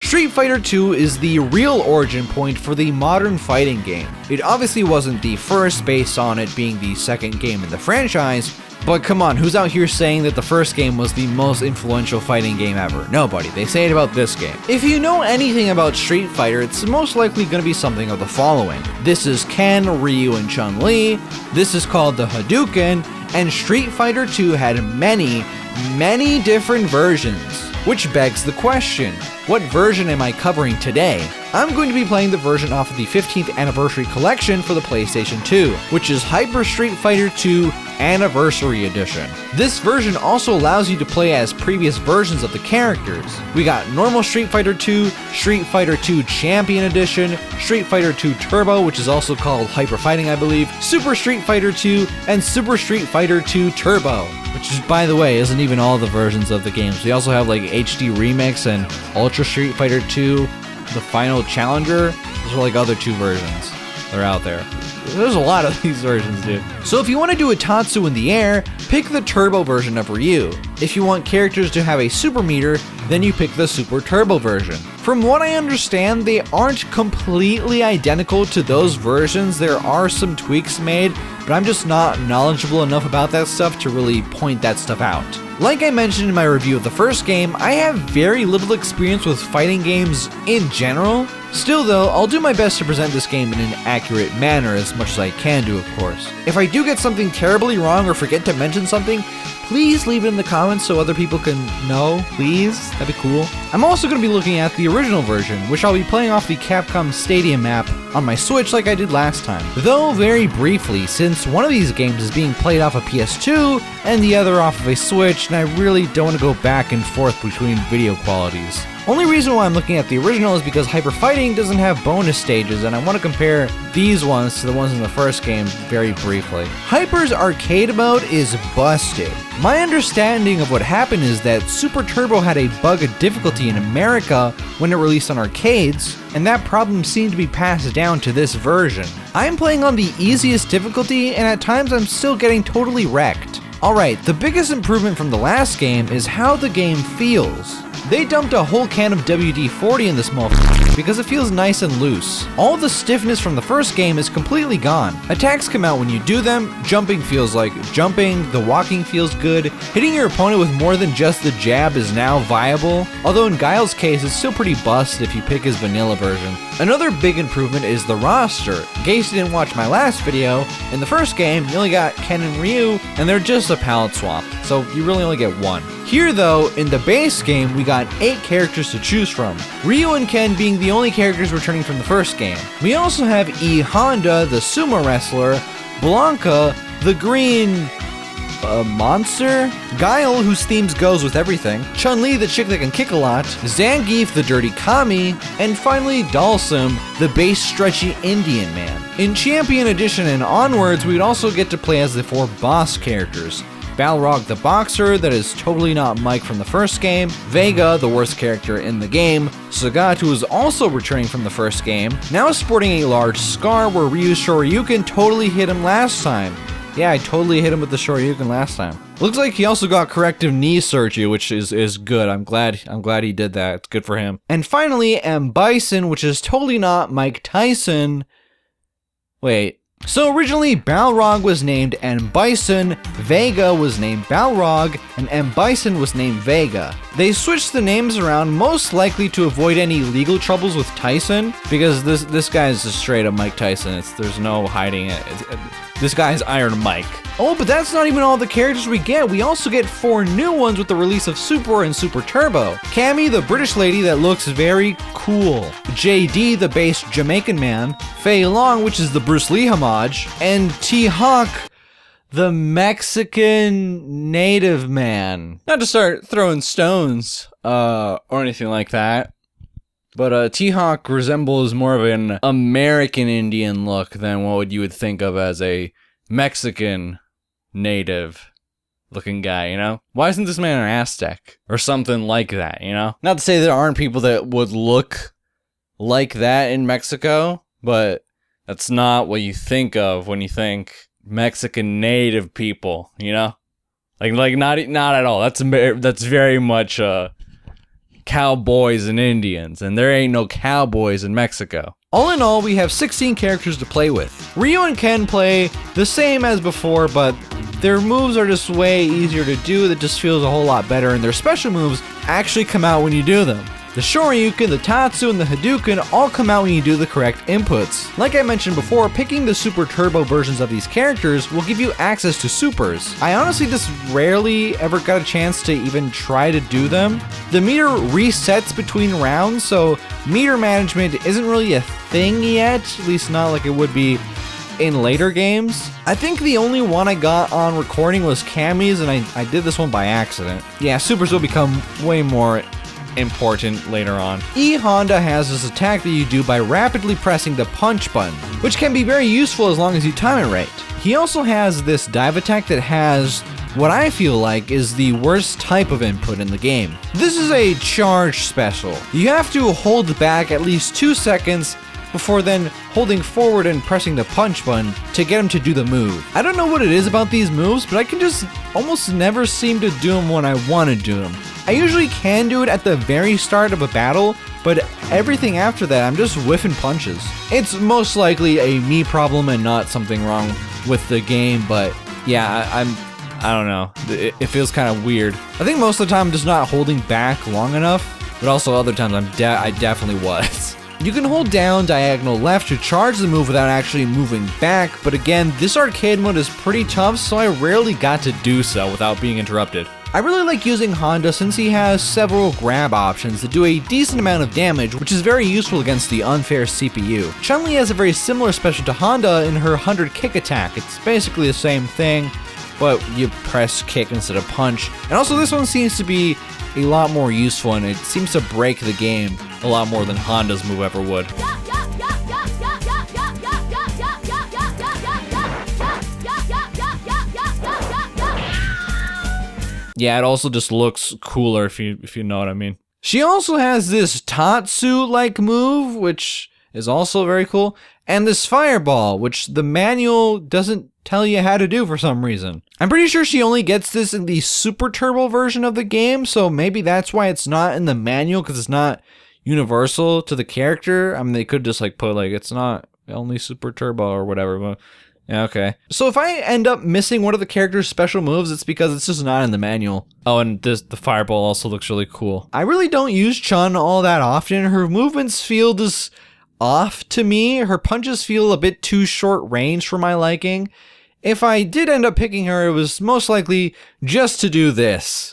Street Fighter 2 is the real origin point for the modern fighting game. It obviously wasn't the first based on it being the second game in the franchise, but come on, who's out here saying that the first game was the most influential fighting game ever? Nobody. They say it about this game. If you know anything about Street Fighter, it's most likely going to be something of the following. This is Ken, Ryu, and Chun-Li. This is called the Hadouken, and Street Fighter 2 had many different versions. Which begs the question, what version am I covering today? I'm going to be playing the version off of the 15th Anniversary Collection for the PlayStation 2, which is Hyper Street Fighter 2 Anniversary Edition. This version also allows you to play as previous versions of the characters. We got normal Street Fighter 2, Street Fighter 2 Champion Edition, Street Fighter 2 Turbo, which is also called Hyper Fighting I believe, Super Street Fighter 2, and Super Street Fighter 2 Turbo. Which is, by the way, isn't even all the versions of the games. We also have like HD Remix and Ultra Street Fighter 2, the Final Challenger. Those are like other two versions that are out there. There's a lot of these versions, dude. So if you want to do a Tatsu in the air, pick the Turbo version of Ryu. If you want characters to have a super meter, then you pick the Super Turbo version. From what I understand, they aren't completely identical to those versions. There are some tweaks made, but I'm just not knowledgeable enough about that stuff to really point that stuff out. Like I mentioned in my review of the first game, I have very little experience with fighting games in general. Still though, I'll do my best to present this game in an accurate manner as much as I can do, of course. If I do get something terribly wrong or forget to mention something, please leave it in the comments so other people can know, please. That'd be cool. I'm also going to be looking at the original version, which I'll be playing off the Capcom Stadium map on my Switch like I did last time. Though very briefly, since one of these games is being played off a PS2 and the other off of a Switch, and I really don't want to go back and forth between video qualities. Only reason why I'm looking at the original is because Hyper Fighting doesn't have bonus stages, and I want to compare these ones to the ones in the first game very briefly. Hyper's arcade mode is busted. My understanding of what happened is that Super Turbo had a bug of difficulty in America when it released on arcades, and that problem seemed to be passed down to this version. I'm playing on the easiest difficulty, and at times I'm still getting totally wrecked. Alright, the biggest improvement from the last game is how the game feels. They dumped a whole can of WD-40 in this motherfucker because it feels nice and loose. All the stiffness from the first game is completely gone. Attacks come out when you do them, jumping feels like jumping, the walking feels good, hitting your opponent with more than just the jab is now viable, although in Guile's case it's still pretty bust if you pick his vanilla version. Another big improvement is the roster. In case you didn't watch my last video, in the first game you only got Ken and Ryu, and they're just a palette swap, so you really only get one. Here though, in the base game, we got 8 characters to choose from, Ryu and Ken being the only characters returning from the first game. We also have E. Honda, the sumo wrestler, Blanca, the green monster, Guile, whose themes goes with everything, Chun-Li, the chick that can kick a lot, Zangief, the dirty Kami, and finally Dalsum, the base stretchy Indian man. In Champion Edition and onwards, we'd also get to play as the 4 boss characters. Balrog the boxer, that is totally not Mike from the first game, Vega, the worst character in the game, Sagat, who is also returning from the first game, now sporting a large scar where Ryu's Shoryuken totally hit him last time. Yeah, I totally hit him with the Shoryuken last time. Looks like he also got corrective knee surgery, which is good. I'm glad he did that. It's good for him. And finally, M. Bison, which is totally not Mike Tyson. Wait. So originally, Balrog was named M. Bison, Vega was named Balrog, and M. Bison was named Vega. They switched the names around most likely to avoid any legal troubles with Tyson, because this guy is just straight up Mike Tyson. There's no hiding it. This guy's Iron Mike. Oh, but that's not even all the characters we get. We also get 4 new ones with the release of Super and Super Turbo. Cammy, the British lady that looks very cool. JD, the base Jamaican man. Fei Long, which is the Bruce Lee homage. And T-Hawk, the Mexican native man. Not to start throwing stones, or anything like that. But T-Hawk resembles more of an American Indian look than what you would think of as a Mexican native looking guy, you know? Why isn't this man an Aztec? Or something like that, you know? Not to say there aren't people that would look like that in Mexico, but that's not what you think of when you think Mexican native people, you know? Like not at all. That's very much cowboys and Indians, and there ain't no cowboys in Mexico. All in all, we have 16 characters to play with. Ryu and Ken play the same as before, but their moves are just way easier to do. That just feels a whole lot better, and their special moves actually come out when you do them. The Shoryuken, the Tatsu, and the Hadouken all come out when you do the correct inputs. Like I mentioned before, picking the Super Turbo versions of these characters will give you access to supers. I honestly just rarely ever got a chance to even try to do them. The meter resets between rounds, so meter management isn't really a thing yet, at least not like it would be in later games. I think the only one I got on recording was Cammy's, and I did this one by accident. Yeah, supers will become way more important later on. E Honda has this attack that you do by rapidly pressing the punch button, which can be very useful as long as you time it right. He also has this dive attack that has what I feel like is the worst type of input in the game. This is a charge special. You have to hold back at least 2 seconds before then holding forward and pressing the punch button to get him to do the move. I don't know what it is about these moves, but I can just almost never seem to do them when I want to do them. I usually can do it at the very start of a battle, but everything after that I'm just whiffing punches. It's most likely a me problem and not something wrong with the game, but yeah, I don't know. It feels kind of weird. I think most of the time I'm just not holding back long enough, but also other times I definitely was. You can hold down diagonal left to charge the move without actually moving back, but again, this arcade mode is pretty tough, so I rarely got to do so without being interrupted. I really like using Honda since he has several grab options that do a decent amount of damage, which is very useful against the unfair CPU. Chun-Li has a very similar special to Honda in her 100 kick attack. It's basically the same thing, but you press kick instead of punch. And also this one seems to be a lot more useful, and it seems to break the game a lot more than Honda's move ever would. Yeah, it also just looks cooler if you know what I mean. She also has this Tatsu-like move, which is also very cool, and this fireball, which the manual doesn't tell you how to do for some reason. I'm pretty sure she only gets this in the Super Turbo version of the game, so maybe that's why it's not in the manual, because it's not universal to the character. I mean, they could just like put like it's not only Super Turbo or whatever, but yeah, okay. So if I end up missing one of the character's special moves, it's because it's just not in the manual. Oh, and the fireball also looks really cool. I really don't use Chun all that often. Her movements feel just off to me. Her punches feel a bit too short range for my liking. If I did end up picking her, it was most likely just to do this.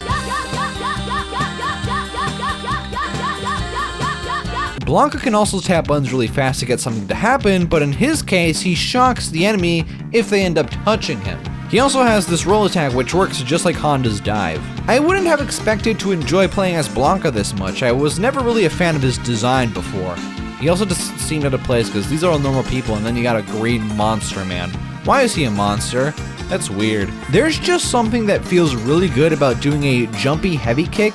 Blanka can also tap buttons really fast to get something to happen, but in his case, he shocks the enemy if they end up touching him. He also has this roll attack which works just like Honda's dive. I wouldn't have expected to enjoy playing as Blanka this much. I was never really a fan of his design before. He also just seemed out of place because these are all normal people, and then you got a green monster man. Why is he a monster? That's weird. There's just something that feels really good about doing a jumpy heavy kick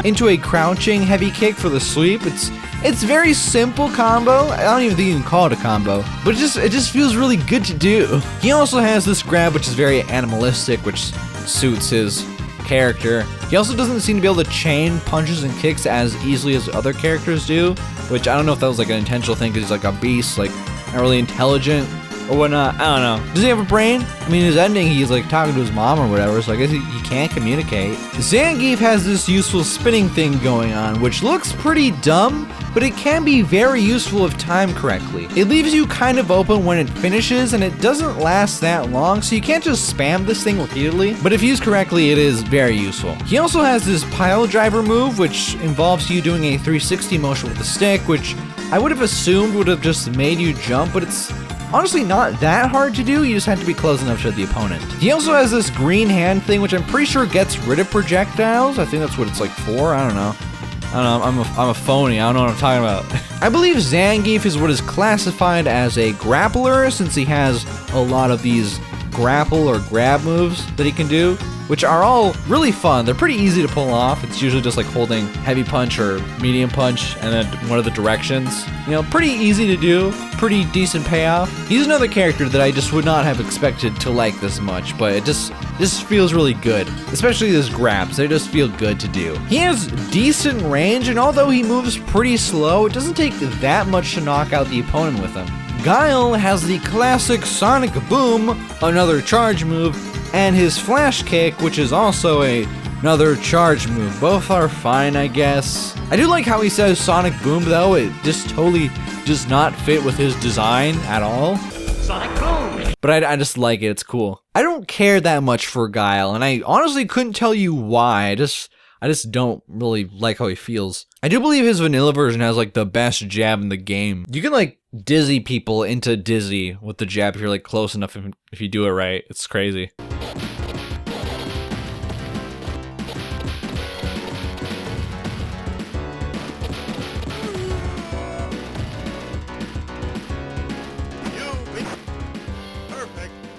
into a crouching heavy kick for the sweep. It's very simple combo. I don't even think you can call it a combo, but it just feels really good to do. He also has this grab which is very animalistic, which suits his character. He also doesn't seem to be able to chain punches and kicks as easily as other characters do, which I don't know if that was like an intentional thing because he's like a beast, like not really intelligent or whatnot. I don't know. Does he have a brain? I mean, his ending, he's like talking to his mom or whatever, so I guess he can't communicate. Zangief has this useful spinning thing going on, which looks pretty dumb, but it can be very useful if timed correctly. It leaves you kind of open when it finishes, and it doesn't last that long, so you can't just spam this thing repeatedly, but if used correctly, it is very useful. He also has this pile driver move, which involves you doing a 360 motion with the stick, which I would have assumed would have just made you jump, but it's honestly not that hard to do. You just have to be close enough to the opponent. He also has this green hand thing, which I'm pretty sure gets rid of projectiles. I think that's what it's like for. I don't know. I'm a phony. I don't know what I'm talking about. I believe Zangief is what is classified as a grappler, since he has a lot of these grapple or grab moves that he can do. which are all really fun. They're pretty easy to pull off. It's usually just like holding heavy punch or medium punch and then one of the directions. You know, pretty easy to do, pretty decent payoff. He's another character that I just would not have expected to like this much, but it just feels really good. Especially his grabs, they just feel good to do. He has decent range, and although he moves pretty slow, it doesn't take that much to knock out the opponent with him. Guile has the classic Sonic Boom, another charge move, and his Flash Kick, which is also another charge move. Both are fine, I guess. I do like how he says Sonic Boom, though. It just totally does not fit with his design at all. Sonic Boom! But I just like it. It's cool. I don't care that much for Guile, and I honestly couldn't tell you why. I just don't really like how he feels. I do believe his vanilla version has like the best jab in the game. You can like dizzy people into dizzy with the jab if you're like close enough, if you do it right. It's crazy.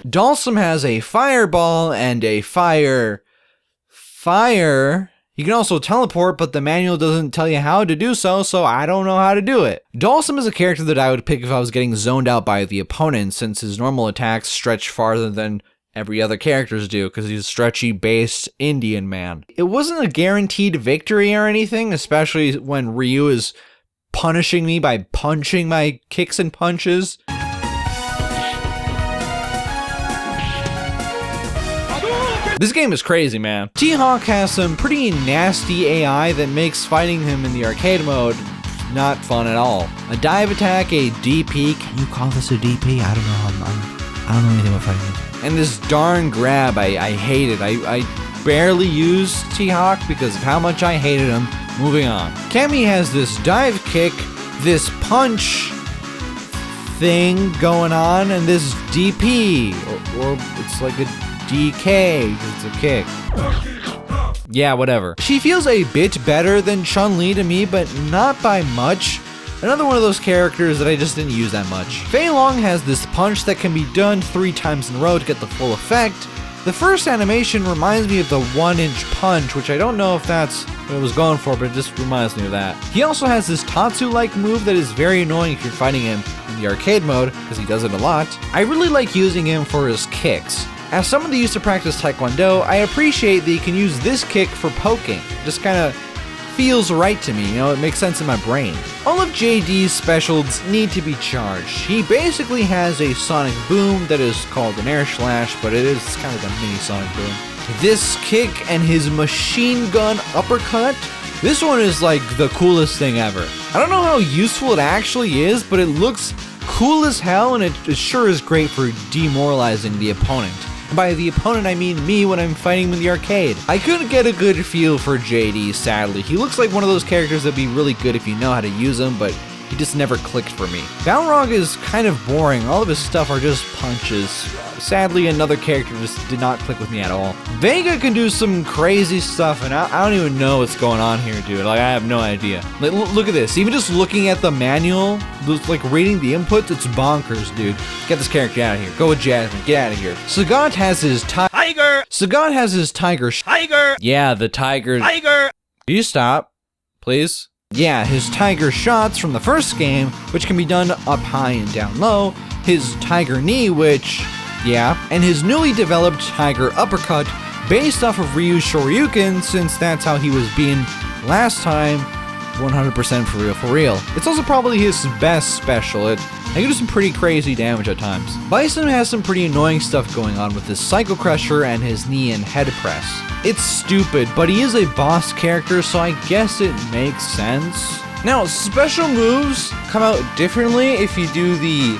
Dhalsim has a fireball and a fire. He can also teleport, but the manual doesn't tell you how to do so I don't know how to do it. Dhalsim is a character that I would pick if I was getting zoned out by the opponent, since his normal attacks stretch farther than every other characters do, because he's a stretchy-based Indian man. It wasn't a guaranteed victory or anything, especially when Ryu is punishing me by punching my kicks and punches. This game is crazy, man. T-Hawk has some pretty nasty AI that makes fighting him in the arcade mode not fun at all. A dive attack, a DP. Can you call this a DP? I don't know. I don't know anything about fighting. And this darn grab, I hate it. I barely use T-Hawk because of how much I hated him. Moving on. Cammy has this dive kick, this punch thing going on, and this DP, or it's like a DK, it's a kick. Yeah, whatever. She feels a bit better than Chun-Li to me, but not by much. Another one of those characters that I just didn't use that much. Fei Long has this punch that can be done 3 times in a row to get the full effect. The first animation reminds me of the 1-inch punch, which I don't know if that's what I was going for, but it just reminds me of that. He also has this Tatsu-like move that is very annoying if you're fighting him in the arcade mode, because he does it a lot. I really like using him for his kicks. As someone that used to practice Taekwondo, I appreciate that you can use this kick for poking. It just kind of feels right to me, you know, it makes sense in my brain. All of JD's specials need to be charged. He basically has a Sonic Boom that is called an Air Slash, but it's kind of like a mini Sonic Boom. This kick and his machine gun uppercut, this one is like the coolest thing ever. I don't know how useful it actually is, but it looks cool as hell, and it sure is great for demoralizing the opponent. And by the opponent, I mean me when I'm fighting him in the arcade. I couldn't get a good feel for JD, sadly. He looks like one of those characters that'd be really good if you know how to use him, but he just never clicked for me. Balrog is kind of boring. All of his stuff are just punches. Sadly, another character just did not click with me at all. Vega can do some crazy stuff, and I don't even know what's going on here, dude. Like, I have no idea. Like, look at this. Even just looking at the manual, like reading the inputs, it's bonkers, dude. Get this character out of here. Go with Jasmine. Get out of here. Sagat has his tiger. Sagat has his tiger. Tiger. Yeah, the tiger. Tiger. Do you stop, please? Yeah, his tiger shots from the first game, which can be done up high and down low. His tiger knee, which, yeah, and his newly developed tiger uppercut based off of Ryu's Shoryuken, since that's how he was being last time. 100% for real. It's also probably his best special. It can do some pretty crazy damage at times. Bison has some pretty annoying stuff going on with his Psycho Crusher and his knee and head press. It's stupid, but he is a boss character, so I guess it makes sense. Now, special moves come out differently if you do the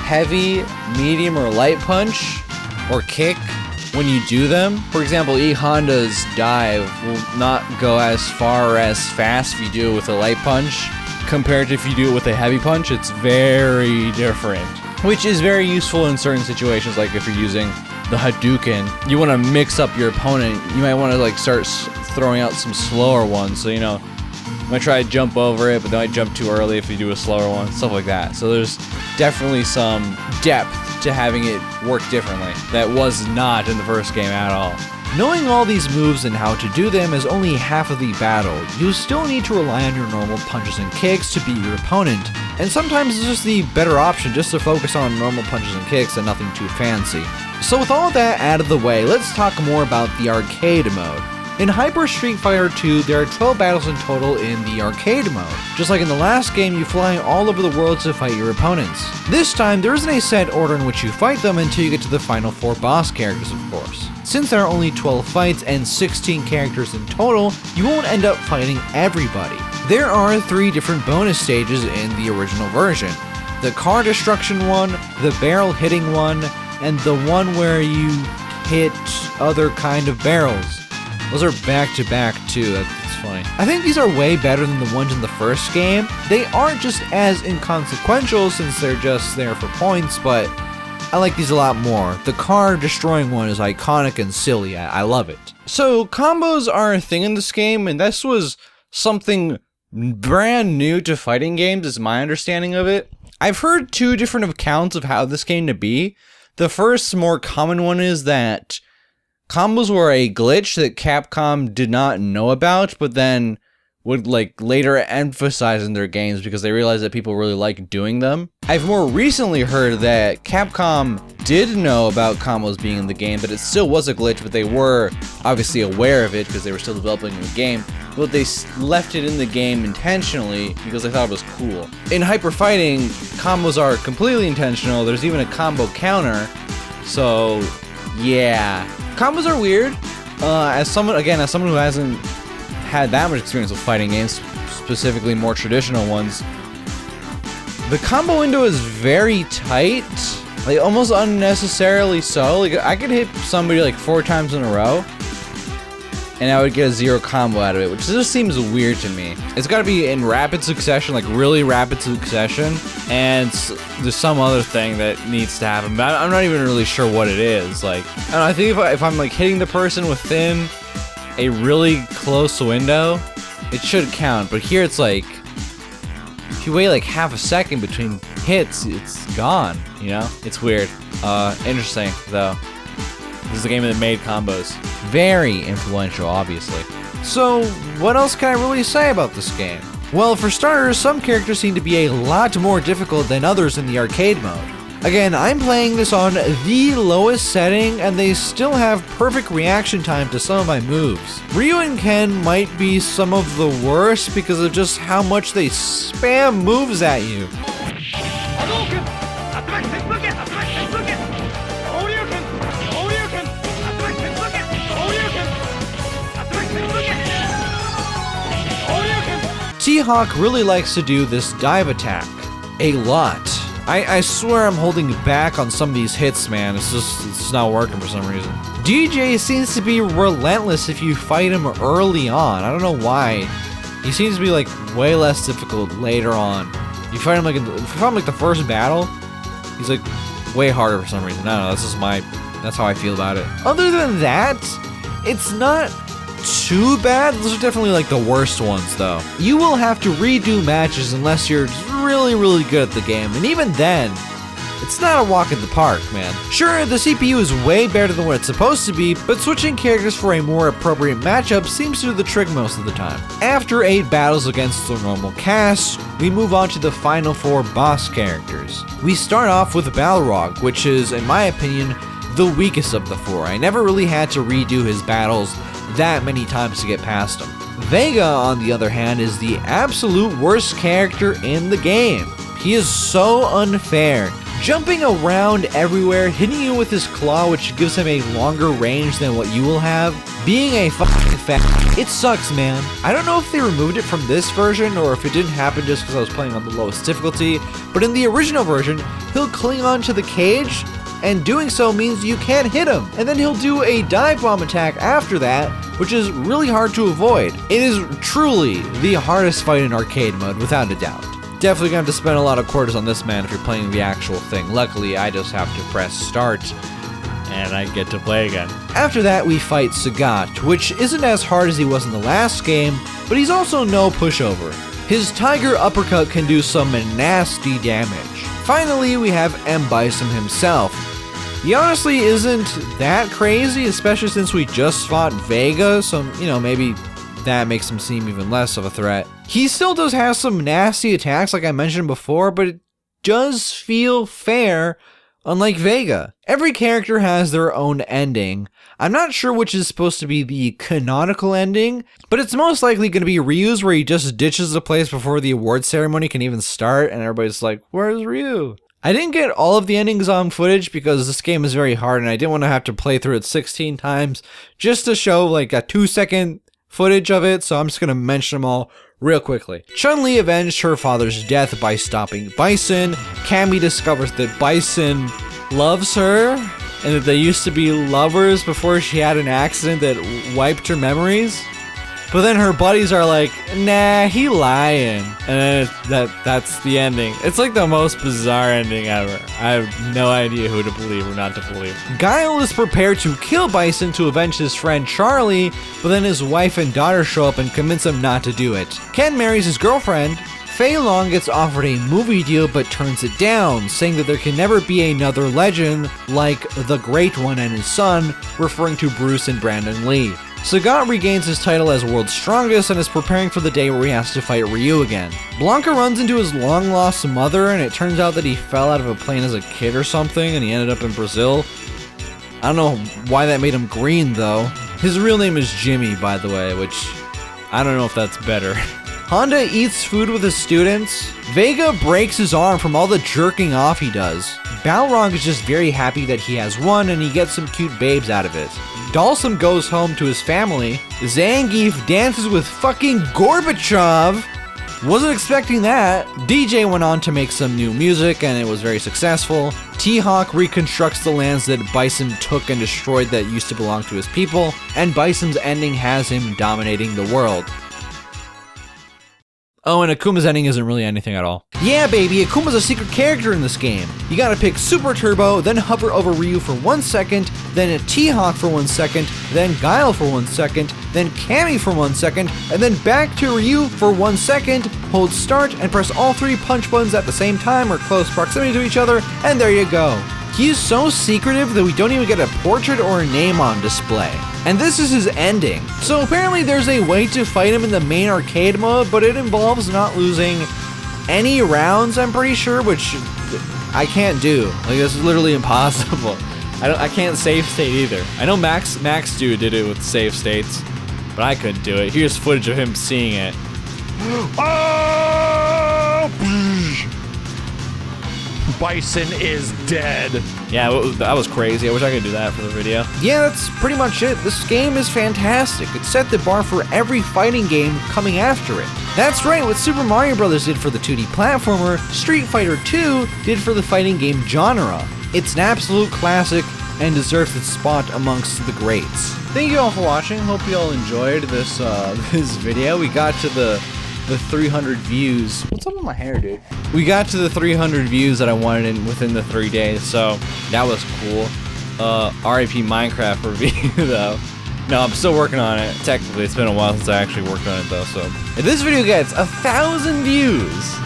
heavy, medium, or light punch or kick when you do them. For example, E Honda's dive will not go as far or as fast if you do it with a light punch compared to if you do it with a heavy punch. It's very different, which is very useful in certain situations, like if you're using the Hadouken. You want to mix up your opponent. You might want to like start throwing out some slower ones, so you know, you might try to jump over it, but then I jump too early if you do a slower one, stuff like that. So there's definitely some depth to having it work differently that was not in the first game at all. Knowing all these moves and how to do them is only half of the battle. You still need to rely on your normal punches and kicks to beat your opponent, and sometimes it's just the better option just to focus on normal punches and kicks and nothing too fancy. So with all that out of the way, let's talk more about the arcade mode. In Hyper Street Fighter 2, there are 12 battles in total in the arcade mode. Just like in the last game, you fly all over the world to fight your opponents. This time, there isn't a set order in which you fight them until you get to the final 4 boss characters, of course. Since there are only 12 fights and 16 characters in total, you won't end up fighting everybody. There are 3 different bonus stages in the original version. The car destruction one, the barrel hitting one, and the one where you hit other kind of barrels. Those are back to back too, that's funny. I think these are way better than the ones in the first game. They aren't just as inconsequential since they're just there for points, but I like these a lot more. The car destroying one is iconic and silly, I love it. So combos are a thing in this game, and this was something brand new to fighting games is my understanding of it. I've heard 2 different accounts of how this came to be. The first more common one is that combos were a glitch that Capcom did not know about, but then would later emphasize in their games because they realized that people really like doing them. I've more recently heard that Capcom did know about combos being in the game, but it still was a glitch, but they were obviously aware of it because they were still developing the game, but they left it in the game intentionally because they thought it was cool. In Hyper Fighting, combos are completely intentional. There's even a combo counter, so yeah. Combos are weird. As someone who hasn't had that much experience with fighting games, specifically more traditional ones, the combo window is very tight, like almost unnecessarily so. Like I could hit somebody 4 times in a row, and I would get a 0 combo out of it, which just seems weird to me. It's got to be in rapid succession, like really rapid succession, and there's some other thing that needs to happen, but I'm not even really sure what it is. I don't know, I think if I'm hitting the person within a really close window, it should count, but here it's if you wait half a second between hits, it's gone, you know? It's weird. Interesting, though. This is a game that made combos. Very influential, obviously. So, what else can I really say about this game? Well, for starters, some characters seem to be a lot more difficult than others in the arcade mode. Again, I'm playing this on the lowest setting, and they still have perfect reaction time to some of my moves. Ryu and Ken might be some of the worst because of just how much they spam moves at you. T-Hawk really likes to do this dive attack a lot. I swear I'm holding back on some of these hits, man. It's not working for some reason. DJ seems to be relentless if you fight him early on. I don't know why. He seems to be way less difficult later on. You fight him if you fight him the first battle, he's way harder for some reason. I don't know, that's how I feel about it. Other than that, it's not too bad. Those are definitely the worst ones though. You will have to redo matches unless you're really good at the game, and even then, it's not a walk in the park, man. Sure, the CPU is way better than what it's supposed to be, but switching characters for a more appropriate matchup seems to do the trick most of the time. After 8 battles against the normal cast, we move on to the final 4 boss characters. We start off with Balrog, which is, in my opinion, the weakest of the 4. I never really had to redo his battles that many times to get past him. Vega, on the other hand, is the absolute worst character in the game. He is so unfair, jumping around everywhere, hitting you with his claw, which gives him a longer range than what you will have. Being a fucking fat, it sucks, man. I don't know if they removed it from this version or if it didn't happen just because I was playing on the lowest difficulty, but in the original version, he'll cling onto the cage, and doing so means you can't hit him, and then he'll do a dive bomb attack after that, which is really hard to avoid. It is truly the hardest fight in arcade mode, without a doubt. Definitely going to have to spend a lot of quarters on this man if you're playing the actual thing. Luckily, I just have to press start, and I get to play again. After that, we fight Sagat, which isn't as hard as he was in the last game, but he's also no pushover. His tiger uppercut can do some nasty damage. Finally, we have M. Bison himself. He honestly isn't that crazy, especially since we just fought Vega, so, you know, maybe that makes him seem even less of a threat. He still does have some nasty attacks like I mentioned before, but it does feel fair, unlike Vega. Every character has their own ending. I'm not sure which is supposed to be the canonical ending, but it's most likely going to be Ryu's, where he just ditches the place before the award ceremony can even start, and everybody's like, where's Ryu? I didn't get all of the endings on footage because this game is very hard and I didn't want to have to play through it 16 times just to show like a 2-second footage of it, so I'm just going to mention them all real quickly. Chun-Li avenged her father's death by stopping Bison. Cammy discovers that Bison loves her and that they used to be lovers before she had an accident that wiped her memories. But then her buddies are like, nah, he lying. And then that's the ending. It's like the most bizarre ending ever. I have no idea who to believe or not to believe. Guile is prepared to kill Bison to avenge his friend Charlie, but then his wife and daughter show up and convince him not to do it. Ken marries his girlfriend. Fei Long gets offered a movie deal but turns it down, saying that there can never be another legend like the Great One and his son, referring to Bruce and Brandon Lee. Sagat regains his title as World's Strongest and is preparing for the day where he has to fight Ryu again. Blanca runs into his long-lost mother, and it turns out that he fell out of a plane as a kid or something and he ended up in Brazil. I don't know why that made him green though. His real name is Jimmy, by the way, which I don't know if that's better. Honda eats food with his students. Vega breaks his arm from all the jerking off he does. Balrog is just very happy that he has won and he gets some cute babes out of it. Dalsum goes home to his family. Zangief dances with fucking Gorbachev. Wasn't expecting that. DJ went on to make some new music and it was very successful. T-Hawk reconstructs the lands that Bison took and destroyed that used to belong to his people. And Bison's ending has him dominating the world. Oh, and Akuma's ending isn't really anything at all. Yeah, baby, Akuma's a secret character in this game. You gotta pick Super Turbo, then hover over Ryu for 1 second, then a T-Hawk for 1 second, then Guile for 1 second, then Cammy for 1 second, and then back to Ryu for 1 second, hold start, and press all 3 punch buttons at the same time or close proximity to each other, and there you go. He's so secretive that we don't even get a portrait or a name on display. And this is his ending. So apparently there's a way to fight him in the main arcade mode, but it involves not losing any rounds, I'm pretty sure, which I can't do. Like, this is literally impossible. I can't save state either. I know Max Dude did it with save states, but I couldn't do it. Here's footage of him seeing it. Bison is dead. Yeah, that was crazy. I wish I could do that for the video. Yeah, that's pretty much it. This game is fantastic. It set the bar for every fighting game coming after it. That's right, what Super Mario Bros. Did for the 2D platformer, Street Fighter 2 did for the fighting game genre. It's an absolute classic and deserves its spot amongst the greats. Thank you all for watching. Hope you all enjoyed this this video. We got to the 300 views. What's up with my hair, dude? We got to the 300 views that I wanted within the 3 days, so that was cool. RIP Minecraft review, though. No, I'm still working on it. Technically, it's been a while since I actually worked on it, though, so. If this video gets 1,000 views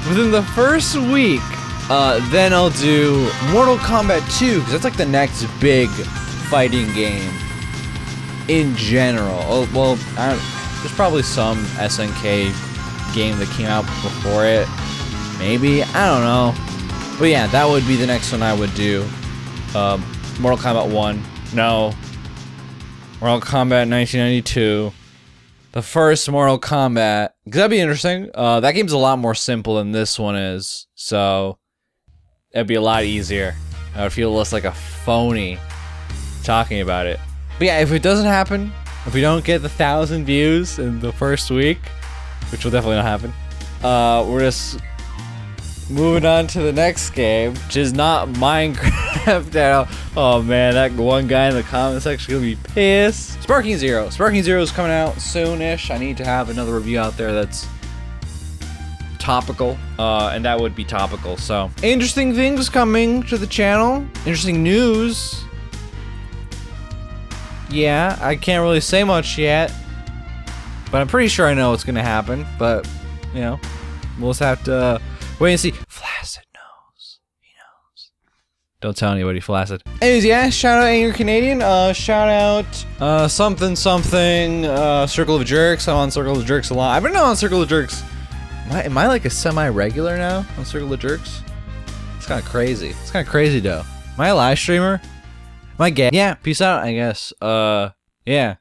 within the first week, then I'll do Mortal Kombat 2, because that's like the next big fighting game in general. Oh, well, there's probably some SNK game that came out before it. Maybe, I don't know. But yeah, that would be the next one I would do. Mortal Kombat 1. No. Mortal Kombat 1992. The first Mortal Kombat. Because that'd be interesting. That game's a lot more simple than this one is. So, it'd be a lot easier. I would feel less like a phony talking about it. But yeah, if it doesn't happen, if we don't get the 1,000 views in the first week, which will definitely not happen, we're just moving on to the next game, which is not Minecraft now. Oh man, that one guy in the comment section gonna be pissed. Sparking Zero. Sparking Zero is coming out soon-ish. I need to have another review out there that's topical, and that would be topical. So, interesting things coming to the channel. Interesting news. Yeah, I can't really say much yet, but I'm pretty sure I know what's gonna happen. But, you know, we'll just have to wait and see. Flaccid knows. He knows. Don't tell anybody, Flaccid. Anyways, yeah, shout out Angry Canadian. Shout out something, Circle of Jerks. I'm on Circle of Jerks a lot. I've been on Circle of Jerks. Am I like a semi-regular now on Circle of Jerks? It's kind of crazy. It's kind of crazy, though. Am I a live streamer? Am I gay? Yeah, peace out, I guess. Yeah.